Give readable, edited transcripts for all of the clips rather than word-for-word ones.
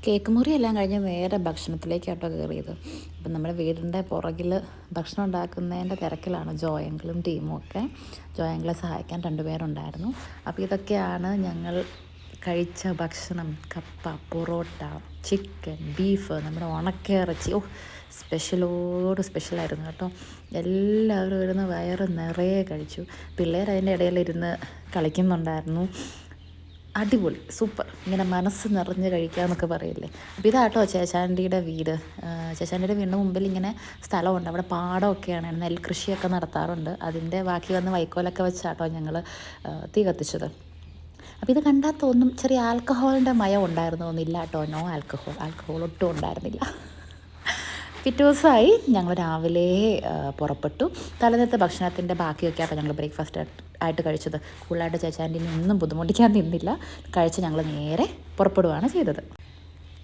Cake മുറിയെല്ലാം കഴിഞ്ഞ് നേരെ ഭക്ഷണത്തിലേക്കാട്ടോ കയറിയത്. അപ്പം നമ്മുടെ വീടിൻ്റെ പുറകിൽ ഭക്ഷണം ഉണ്ടാക്കുന്നതിൻ്റെ തിരക്കിലാണ് ജോയങ്കിളും ടീമും ഒക്കെ. ജോയങ്കിളെ സഹായിക്കാൻ 2 പേരുണ്ടായിരുന്നു. അപ്പോൾ ഇതൊക്കെയാണ് ഞങ്ങൾ കഴിച്ച ഭക്ഷണം. കപ്പ, പൊറോട്ട, ചിക്കൻ, ബീഫ്, നമ്മുടെ ഉണക്കയിറച്ചി. സ്പെഷ്യലോട് സ്പെഷ്യലായിരുന്നു കേട്ടോ. എല്ലാവരും ഇരുന്ന് വയറ് നിറയെ കഴിച്ചു. പിള്ളേർ അതിൻ്റെ ഇടയിലിരുന്ന് കളിക്കുന്നുണ്ടായിരുന്നു. അടിപൊളി, സൂപ്പർ. ഇങ്ങനെ മനസ്സ് നിറഞ്ഞ് കഴിക്കാമെന്നൊക്കെ പറയില്ലേ. അപ്പോൾ ഇതാട്ടോ ചേച്ചാൻ്റിയുടെ വീട്. ചേച്ചാൻ്റിയുടെ വീടിൻ്റെ മുമ്പിൽ ഇങ്ങനെ സ്ഥലമുണ്ട്. അവിടെ പാടമൊക്കെയാണ്, നെൽകൃഷിയൊക്കെ നടത്താറുണ്ട്. അതിൻ്റെ ബാക്കി വന്ന് വൈക്കോലൊക്കെ വെച്ചാട്ടോ ഞങ്ങൾ തീ കത്തിച്ചത്. അപ്പോൾ ഇത് കണ്ടാൽ തോന്നും ചെറിയ ആൽക്കഹോളിൻ്റെ മയം ഉണ്ടായിരുന്നു. ഒന്നുമില്ല കേട്ടോ, നോ ആൽക്കഹോൾ ഒട്ടും ഉണ്ടായിരുന്നില്ല. പിറ്റേ ദിവസമായി ഞങ്ങൾ രാവിലെ പുറപ്പെട്ടു. തലേന്നത്തെ ഭക്ഷണത്തിൻ്റെ ബാക്കിയൊക്കെ ആട്ടോ ഞങ്ങൾ ബ്രേക്ക്ഫാസ്റ്റ് ആയിട്ട് കഴിച്ചത്. കൂടുതലായിട്ട് ചേച്ചാൻ്റിനെ ഒന്നും ബുദ്ധിമുട്ടിക്കാൻ നിന്നില്ല. കഴിച്ച് ഞങ്ങൾ നേരെ പുറപ്പെടുകയാണ് ചെയ്തത്.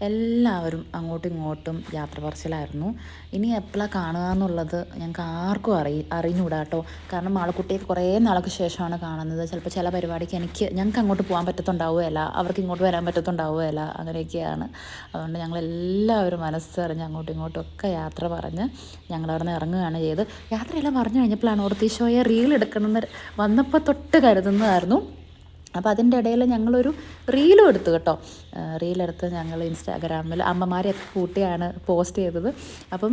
എല്ലാവരും അങ്ങോട്ടും ഇങ്ങോട്ടും യാത്ര പറച്ചിലായിരുന്നു. ഇനി എപ്പോഴാണ് കാണുക എന്നുള്ളത് ഞങ്ങൾക്ക് ആർക്കും അറിഞ്ഞുകൂടാ കേട്ടോ. കാരണം മാളക്കുട്ടിയെ കുറേ നാൾക്ക് ശേഷമാണ് കാണുന്നത്. ചിലപ്പോൾ ചില പരിപാടിക്ക് ഞങ്ങൾക്ക് അങ്ങോട്ട് പോകാൻ പറ്റത്തുണ്ടാവുകയില്ല, അവർക്ക് ഇങ്ങോട്ട് വരാൻ പറ്റത്തുണ്ടാവുകയില്ല. അങ്ങനെയൊക്കെയാണ്. അതുകൊണ്ട് ഞങ്ങളെല്ലാവരും മനസ്സറിഞ്ഞ് അങ്ങോട്ടും ഇങ്ങോട്ടും ഒക്കെ യാത്ര പറഞ്ഞ് ഞങ്ങളവിടെ നിന്ന് ഇറങ്ങുകയാണ് ചെയ്ത്. യാത്രയെല്ലാം പറഞ്ഞു കഴിഞ്ഞപ്പോഴാണ് ഓർത്തിശോയെ റീൽ എടുക്കണമെന്ന് വന്നപ്പോൾ തൊട്ട് കരുതുന്നതായിരുന്നു. അപ്പോൾ അതിൻ്റെ ഇടയിൽ ഞങ്ങളൊരു റീലും എടുത്തു കേട്ടോ. റീലെടുത്ത് ഞങ്ങൾ ഇൻസ്റ്റാഗ്രാമിൽ അമ്മമാരെയൊക്കെ കൂട്ടിയാണ് പോസ്റ്റ് ചെയ്തത്. അപ്പം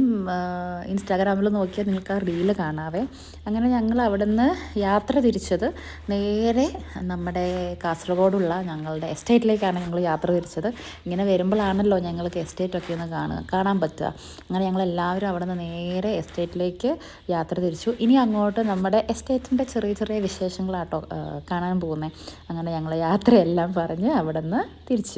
ഇൻസ്റ്റാഗ്രാമിൽ നോക്കിയാൽ നിങ്ങൾക്ക് ആ റീല് കാണാവേ. അങ്ങനെ ഞങ്ങൾ അവിടെ നിന്ന് യാത്ര തിരിച്ചത് നേരെ നമ്മുടെ കാസർഗോഡുള്ള ഞങ്ങളുടെ എസ്റ്റേറ്റിലേക്കാണ് ഞങ്ങൾ യാത്ര തിരിച്ചത്. ഇങ്ങനെ വരുമ്പോഴാണല്ലോ ഞങ്ങൾക്ക് എസ്റ്റേറ്റൊക്കെ ഒന്ന് കാണാൻ പറ്റുക. അങ്ങനെ ഞങ്ങളെല്ലാവരും അവിടെ നിന്ന് നേരെ എസ്റ്റേറ്റിലേക്ക് യാത്ര തിരിച്ചു. ഇനി അങ്ങോട്ട് നമ്മുടെ എസ്റ്റേറ്റിൻ്റെ ചെറിയ ചെറിയ വിശേഷങ്ങളാട്ടോ കാണാൻ പോകുന്നത്. അങ്ങനെ ഞങ്ങൾ യാത്രയെല്ലാം പറഞ്ഞ് അവിടെ നിന്ന് തിരിച്ചു.